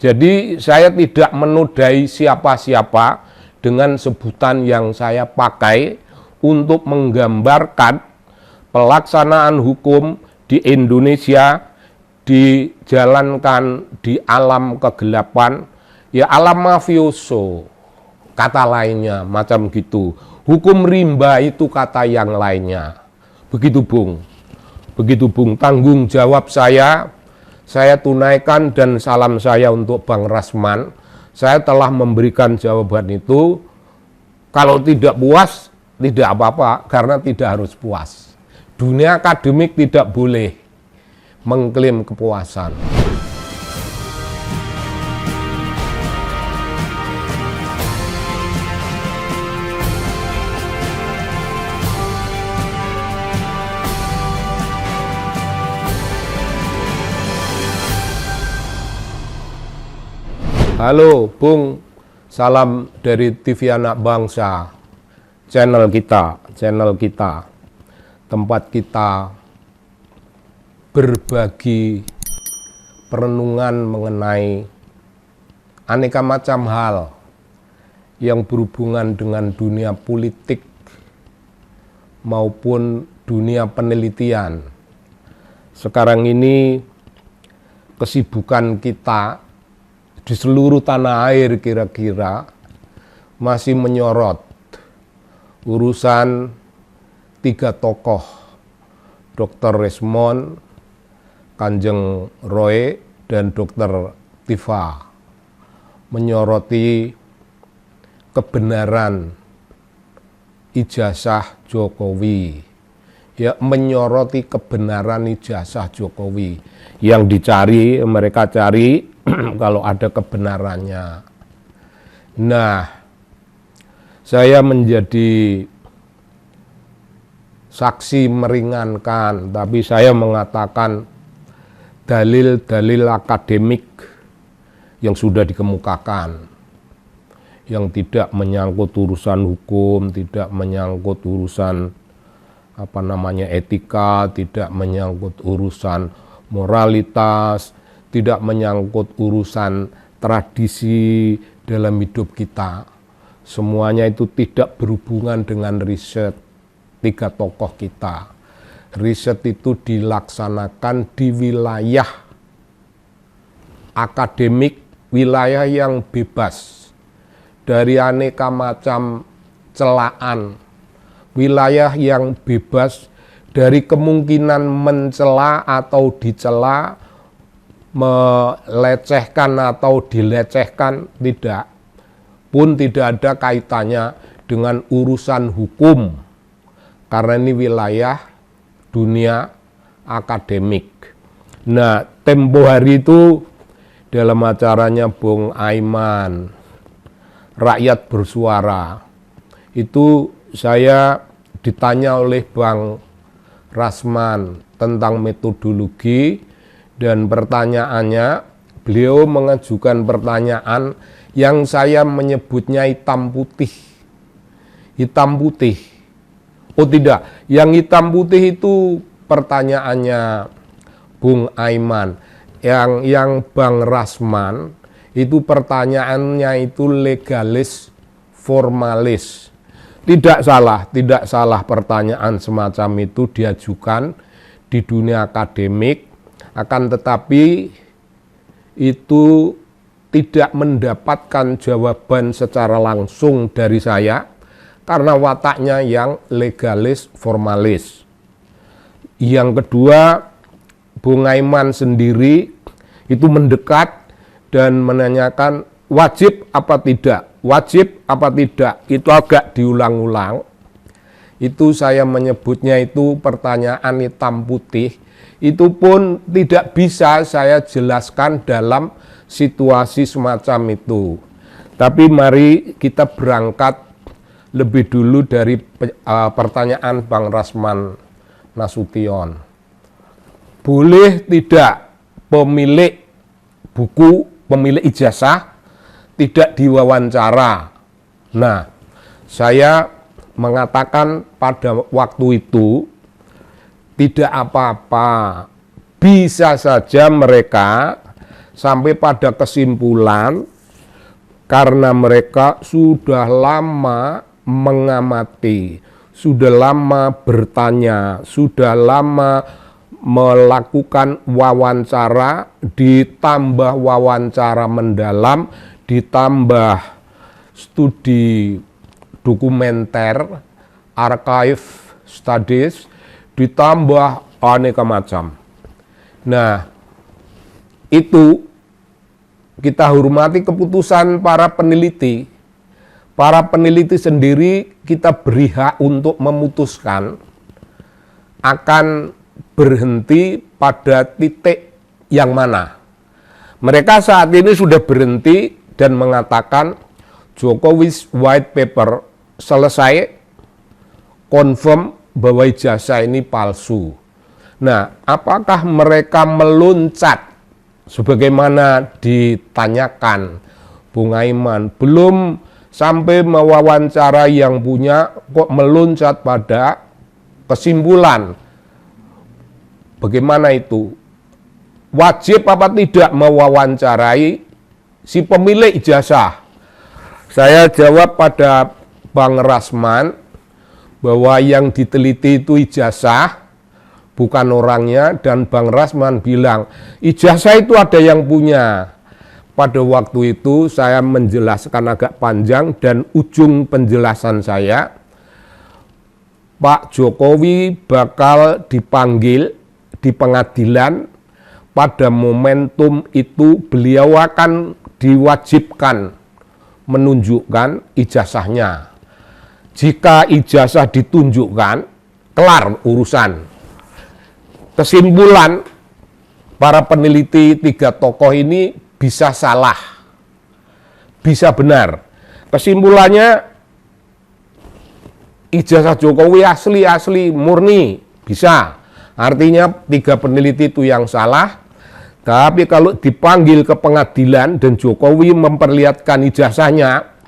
Jadi saya tidak menodai siapa-siapa dengan sebutan yang saya pakai untuk menggambarkan pelaksanaan hukum di Indonesia dijalankan di alam kegelapan, ya alam mafioso, kata lainnya macam gitu. Hukum rimba itu kata yang lainnya. Begitu Bung. Begitu Bung, tanggung jawab saya tunaikan dan salam saya untuk Bang Rasman. Saya telah memberikan jawaban itu. Kalau tidak puas, tidak apa-apa, karena tidak harus puas. Dunia akademik tidak boleh mengklaim kepuasan. Halo Bung, salam dari TV Anak Bangsa, channel kita, tempat kita berbagi perenungan mengenai aneka macam hal yang berhubungan dengan dunia politik maupun dunia penelitian. Sekarang ini kesibukan kita di seluruh tanah air kira-kira masih menyorot urusan 3 tokoh, Dr. Resmond, Kanjeng Roy, dan Dr. Tifa, menyoroti kebenaran ijazah Jokowi. Ya, menyoroti kebenaran ijazah Jokowi. Yang dicari, mereka cari kalau ada kebenarannya. Nah, saya menjadi saksi meringankan, tapi saya mengatakan dalil-dalil akademik yang sudah dikemukakan, yang tidak menyangkut urusan hukum, tidak menyangkut urusan etika, tidak menyangkut urusan moralitas, tidak menyangkut urusan tradisi dalam hidup kita. Semuanya itu tidak berhubungan dengan riset 3 tokoh kita. Riset itu dilaksanakan di wilayah akademik, wilayah yang bebas dari aneka macam celaan, wilayah yang bebas dari kemungkinan mencela atau dicela, melecehkan atau dilecehkan, tidak. Pun tidak ada kaitannya dengan urusan hukum, karena ini wilayah dunia akademik. Nah, tempo hari itu dalam acaranya Bung Aiman, Rakyat Bersuara, itu saya ditanya oleh Bang Rasman tentang metodologi. Dan pertanyaannya, beliau mengajukan pertanyaan yang saya menyebutnya hitam putih. Hitam putih. Oh tidak, yang hitam putih itu pertanyaannya Bung Aiman. Yang Bang Rasman itu pertanyaannya itu legalis formalis. Tidak salah pertanyaan semacam itu diajukan di dunia akademik. Akan tetapi itu tidak mendapatkan jawaban secara langsung dari saya karena wataknya yang legalis formalis. Yang kedua, Bung Aiman sendiri itu mendekat dan menanyakan wajib apa tidak, itu agak diulang-ulang. Itu saya menyebutnya itu pertanyaan hitam putih. Itu pun tidak bisa saya jelaskan dalam situasi semacam itu. Tapi mari kita berangkat lebih dulu dari pertanyaan Bang Rasman Nasution. Boleh tidak pemilik buku, pemilik ijazah tidak diwawancara? Nah, saya mengatakan pada waktu itu tidak apa-apa, bisa saja mereka sampai pada kesimpulan karena mereka sudah lama mengamati, sudah lama bertanya, sudah lama melakukan wawancara, ditambah wawancara mendalam, ditambah studi dokumenter, archive studies, ditambah aneka macam. Nah, itu kita hormati keputusan para peneliti. Para peneliti sendiri kita beri hak untuk memutuskan akan berhenti pada titik yang mana. Mereka saat ini sudah berhenti dan mengatakan Jokowi's white paper selesai, confirm bahwa ijazah ini palsu. Nah, apakah mereka meloncat sebagaimana ditanyakan Bung Aiman? Belum sampai mewawancara yang punya kok meloncat pada kesimpulan. Bagaimana itu? Wajib apa tidak mewawancarai si pemilik ijazah? Saya jawab pada Bang Rasman bahwa yang diteliti itu ijazah, bukan orangnya, dan Bang Rasman bilang ijazah itu ada yang punya. Pada waktu itu saya menjelaskan agak panjang dan ujung penjelasan saya, Pak Jokowi bakal dipanggil di pengadilan. Pada momentum itu beliau akan diwajibkan menunjukkan ijazahnya. Jika ijazah ditunjukkan, kelar urusan. Kesimpulan para peneliti tiga tokoh ini bisa salah, bisa benar. Kesimpulannya ijazah Jokowi asli murni, bisa. Artinya tiga peneliti itu yang salah. Tapi kalau dipanggil ke pengadilan dan Jokowi memperlihatkan ijazahnya,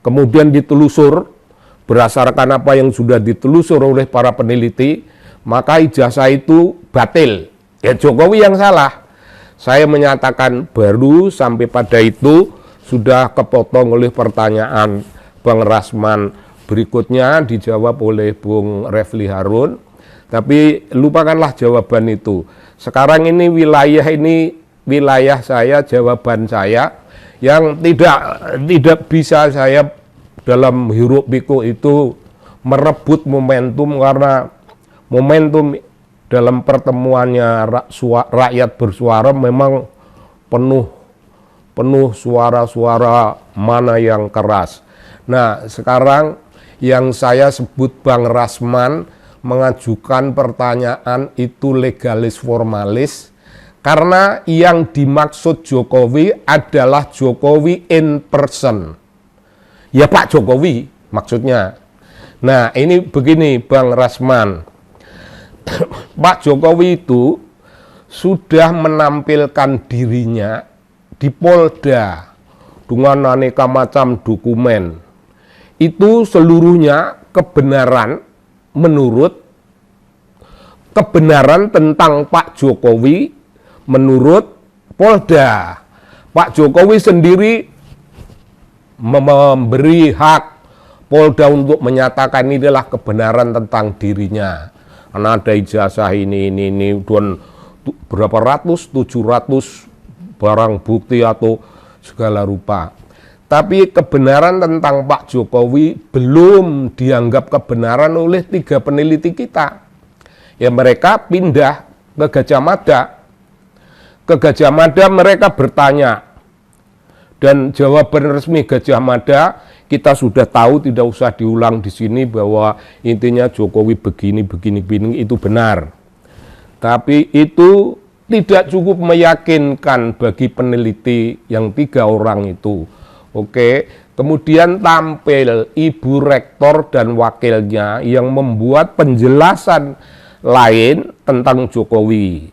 kemudian ditelusur berdasarkan apa yang sudah ditelusur oleh para peneliti, maka ijazah itu batil. Ya Jokowi yang salah. Saya menyatakan baru sampai pada itu sudah kepotong oleh pertanyaan Bang Rasman. Berikutnya dijawab oleh Bung Refli Harun. Tapi lupakanlah jawaban itu. Sekarang ini wilayah saya, jawaban saya yang tidak bisa saya dalam hiruk pikuk itu merebut momentum, karena momentum dalam pertemuannya rakyat bersuara memang penuh suara-suara mana yang keras. Nah, sekarang yang saya sebut Bang Rasman mengajukan pertanyaan itu legalis formalis, karena yang dimaksud Jokowi adalah Jokowi in person. Ya Pak Jokowi maksudnya. Nah, ini begini Bang Rasman. Pak Jokowi itu sudah menampilkan dirinya di Polda dengan aneka macam dokumen. Itu seluruhnya kebenaran menurut kebenaran tentang Pak Jokowi menurut Polda. Pak Jokowi sendiri memberi hak Polda untuk menyatakan ini adalah kebenaran tentang dirinya. Karena ada ijazah ini dan berapa ratus, 700 barang bukti atau segala rupa. Tapi kebenaran tentang Pak Jokowi belum dianggap kebenaran oleh tiga peneliti kita. Ya mereka pindah ke Gajah Mada. Ke Gajah Mada mereka bertanya. Dan jawaban resmi Gajah Mada kita sudah tahu, tidak usah diulang di sini, bahwa intinya Jokowi begini itu benar. Tapi itu tidak cukup meyakinkan bagi peneliti yang tiga orang itu. Oke, kemudian tampil Ibu Rektor dan wakilnya yang membuat penjelasan lain tentang Jokowi.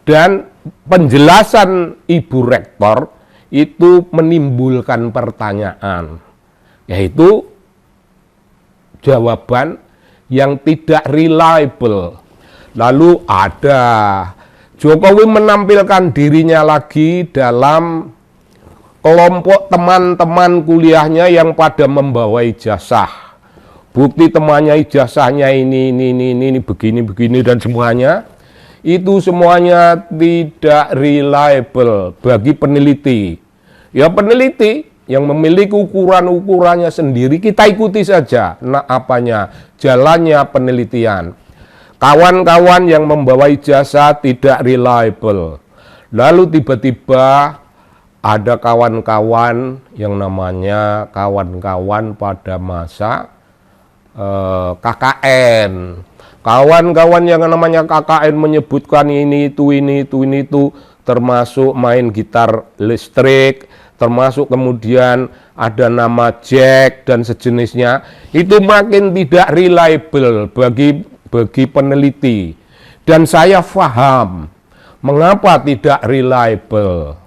Dan penjelasan Ibu Rektor itu menimbulkan pertanyaan, yaitu jawaban yang tidak reliable. Lalu ada Jokowi menampilkan dirinya lagi dalam kelompok teman-teman kuliahnya yang pada membawa ijazah. Bukti temannya ijazahnya ini begini dan semuanya. Itu semuanya tidak reliable bagi peneliti. Ya peneliti yang memiliki ukuran-ukurannya sendiri, kita ikuti saja jalannya penelitian. Kawan-kawan yang membawa ijazah tidak reliable. Lalu tiba-tiba ada kawan-kawan yang namanya kawan-kawan pada masa KKN. Kawan-kawan yang namanya KKN menyebutkan ini itu, termasuk main gitar listrik, termasuk kemudian ada nama Jack dan sejenisnya. Itu makin tidak reliable bagi peneliti. Dan saya paham mengapa tidak reliable.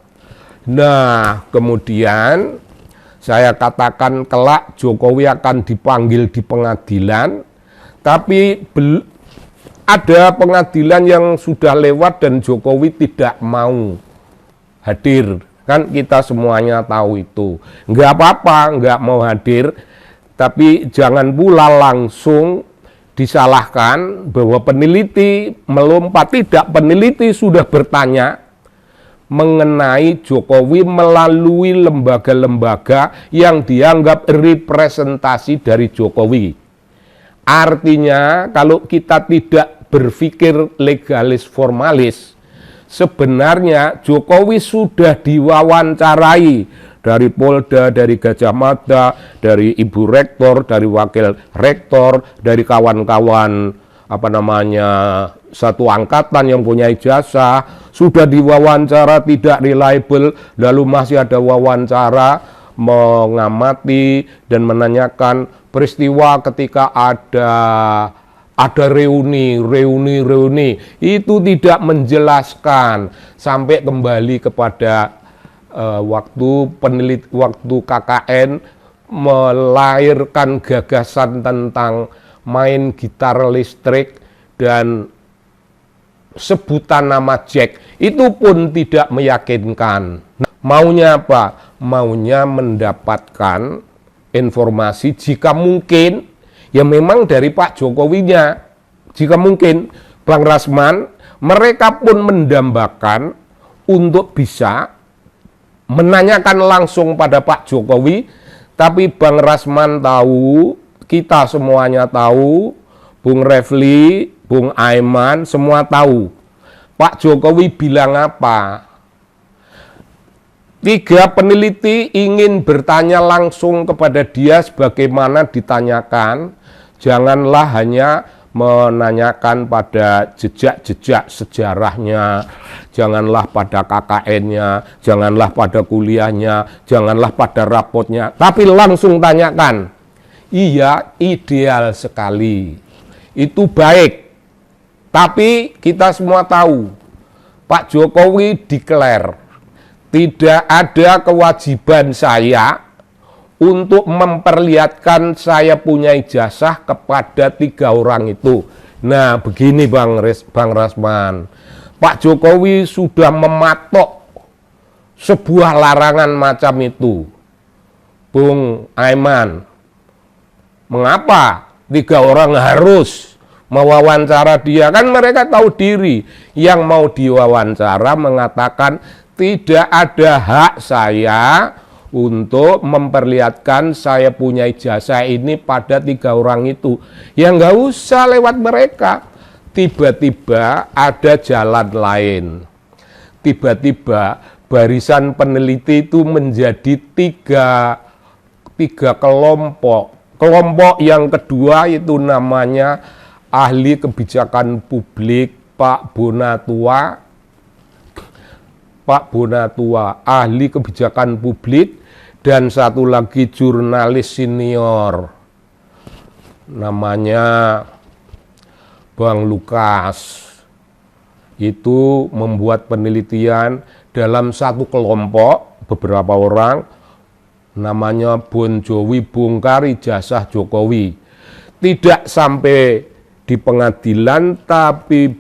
Nah, kemudian saya katakan kelak Jokowi akan dipanggil di pengadilan, tapi ada pengadilan yang sudah lewat dan Jokowi tidak mau hadir. Kan kita semuanya tahu itu. Enggak apa-apa, enggak mau hadir, tapi jangan pula langsung disalahkan bahwa peneliti melompat. Tidak, peneliti sudah bertanya mengenai Jokowi melalui lembaga-lembaga yang dianggap representasi dari Jokowi. Artinya kalau kita tidak berpikir legalis formalis, sebenarnya Jokowi sudah diwawancarai dari Polda, dari Gajah Mada, dari Ibu Rektor, dari Wakil Rektor, dari kawan-kawan satu angkatan yang punya ijazah, sudah diwawancara tidak reliable, lalu masih ada wawancara mengamati dan menanyakan peristiwa ketika ada reuni, itu tidak menjelaskan sampai kembali kepada waktu KKN melahirkan gagasan tentang main gitar listrik dan sebutan nama Jack, itu pun tidak meyakinkan. Maunya apa? Maunya mendapatkan informasi jika mungkin, ya memang dari Pak Jokowinya, jika mungkin. Bang Rasman, mereka pun mendambakan untuk bisa menanyakan langsung pada Pak Jokowi, tapi Bang Rasman tahu, kita semuanya tahu, Bung Refli, Bung Aiman, semua tahu Pak Jokowi bilang apa. 3 peneliti ingin bertanya langsung kepada dia sebagaimana ditanyakan. Janganlah hanya menanyakan pada jejak-jejak sejarahnya, janganlah pada KKN-nya, janganlah pada kuliahnya, janganlah pada rapotnya, tapi langsung tanyakan. Iya, ideal sekali. Itu baik. Tapi kita semua tahu, Pak Jokowi declare, tidak ada kewajiban saya untuk memperlihatkan saya punya ijazah kepada 3 orang itu. Nah, begini Bang Rasman, Pak Jokowi sudah mematok sebuah larangan macam itu. Bung Aiman, mengapa 3 orang harus mewawancara dia? Kan mereka tahu diri. Yang mau diwawancara mengatakan tidak ada hak saya untuk memperlihatkan saya punya ijazah ini pada 3 orang itu. Ya nggak usah lewat mereka. Tiba-tiba ada jalan lain. Tiba-tiba barisan peneliti itu menjadi tiga kelompok. Kelompok yang kedua itu namanya ahli kebijakan publik Pak Bonatua, ahli kebijakan publik, dan satu lagi jurnalis senior namanya Bang Lukas. Itu membuat penelitian dalam satu kelompok, beberapa orang, namanya Bon Jowi bongkar ijazah Jokowi. Tidak sampai di pengadilan, tapi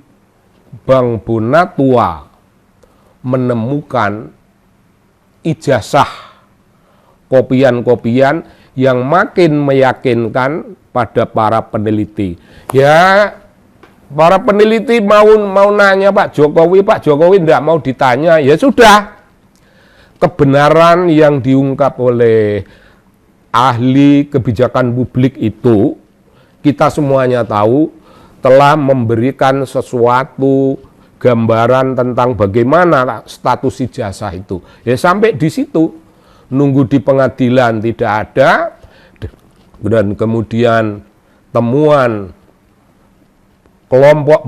Bank Bonatua menemukan ijazah kopian-kopian yang makin meyakinkan pada para peneliti. Ya, para peneliti mau nanya Pak Jokowi tidak mau ditanya, ya sudah. Kebenaran yang diungkap oleh ahli kebijakan publik itu, kita semuanya tahu, telah memberikan sesuatu gambaran tentang bagaimana status ijazah itu. Ya sampai di situ, nunggu di pengadilan tidak ada, dan kemudian temuan kelompok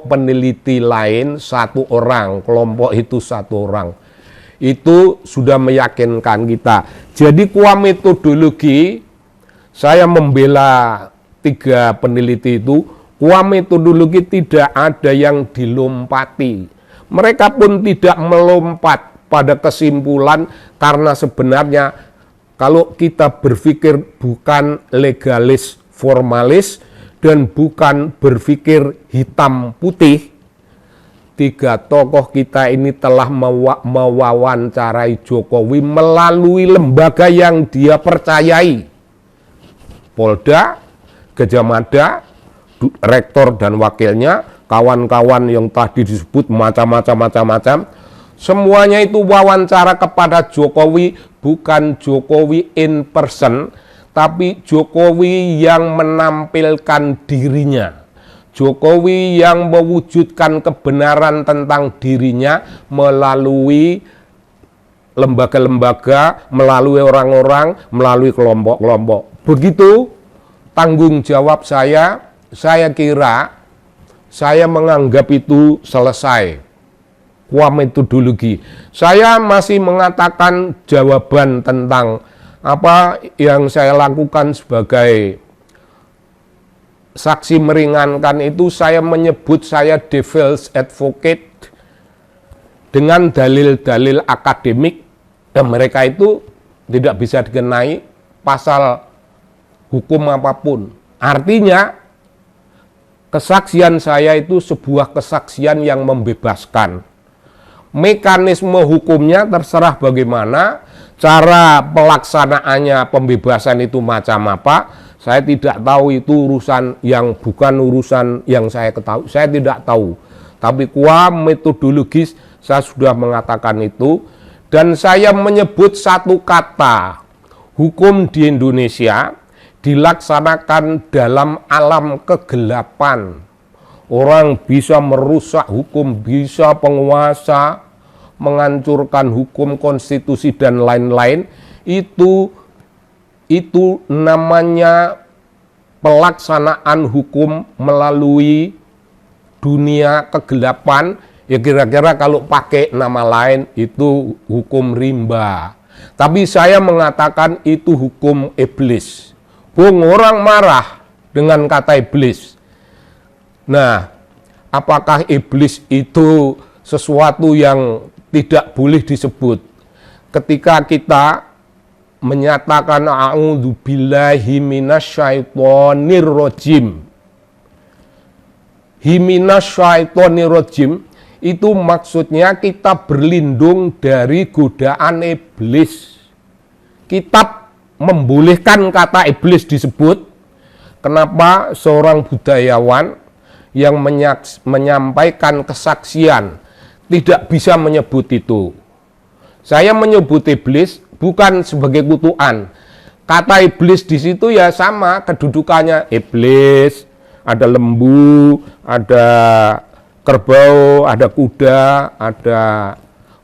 peneliti lain satu orang, kelompok itu satu orang. Itu sudah meyakinkan kita. Jadi kuah metodologi, saya membela 3 peneliti itu, kuah metodologi tidak ada yang dilompati. Mereka pun tidak melompat pada kesimpulan, karena sebenarnya kalau kita berpikir bukan legalis formalis dan bukan berpikir hitam putih, 3 tokoh kita ini telah mewawancarai Jokowi melalui lembaga yang dia percayai. Polda, Gajah Mada, rektor dan wakilnya, kawan-kawan yang tadi disebut macam-macam, semuanya itu wawancara kepada Jokowi, bukan Jokowi in person, tapi Jokowi yang menampilkan dirinya. Jokowi yang mewujudkan kebenaran tentang dirinya melalui lembaga-lembaga, melalui orang-orang, melalui kelompok-kelompok. Begitu tanggung jawab saya kira saya menganggap itu selesai. Kuah metodologi. Saya masih mengatakan jawaban tentang apa yang saya lakukan sebagai saksi meringankan itu, saya menyebut saya devil's advocate dengan dalil-dalil akademik, dan mereka itu tidak bisa dikenai pasal hukum apapun. Artinya kesaksian saya itu sebuah kesaksian yang membebaskan. Mekanisme hukumnya terserah bagaimana, cara pelaksanaannya pembebasan itu macam apa, saya tidak tahu, itu urusan yang bukan urusan yang saya ketahui, saya tidak tahu. Tapi kuah metodologis saya sudah mengatakan itu, dan saya menyebut satu kata, hukum di Indonesia dilaksanakan dalam alam kegelapan. Orang bisa merusak hukum, bisa penguasa menghancurkan hukum, konstitusi dan lain-lain. Itu namanya pelaksanaan hukum melalui dunia kegelapan. Ya kira-kira kalau pakai nama lain itu hukum rimba. Tapi saya mengatakan itu hukum iblis. Orang marah dengan kata iblis. Nah, apakah iblis itu sesuatu yang tidak boleh disebut? Ketika kita menyatakan a'udzubillahi minasyaitonir rajim. Minasyaitonir rajim itu maksudnya kita berlindung dari godaan iblis. Kitab membolehkan kata iblis disebut. Kenapa seorang budayawan yang menyampaikan kesaksian tidak bisa menyebut itu? Saya menyebut iblis bukan sebagai kutukan. Kata iblis di situ ya sama kedudukannya. Iblis, ada lembu, ada kerbau, ada kuda, ada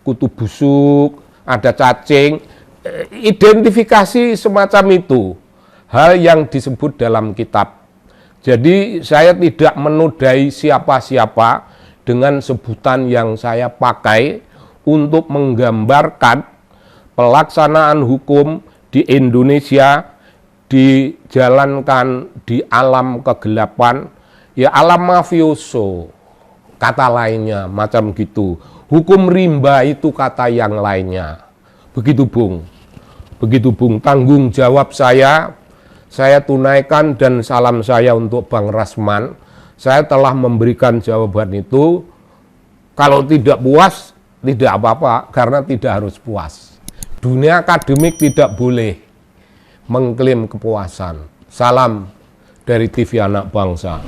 kutu busuk, ada cacing. Identifikasi semacam itu, hal yang disebut dalam kitab. Jadi saya tidak menodai siapa-siapa dengan sebutan yang saya pakai untuk menggambarkan pelaksanaan hukum di Indonesia dijalankan di alam kegelapan, ya alam mafioso, kata lainnya macam gitu. Hukum rimba itu kata yang lainnya. Begitu Bung, tanggung jawab saya tunaikan, dan salam saya untuk Bang Rasman. Saya telah memberikan jawaban itu. Kalau tidak puas, tidak apa-apa, karena tidak harus puas. Dunia akademik tidak boleh mengklaim kepuasan. Salam dari TV Anak Bangsa.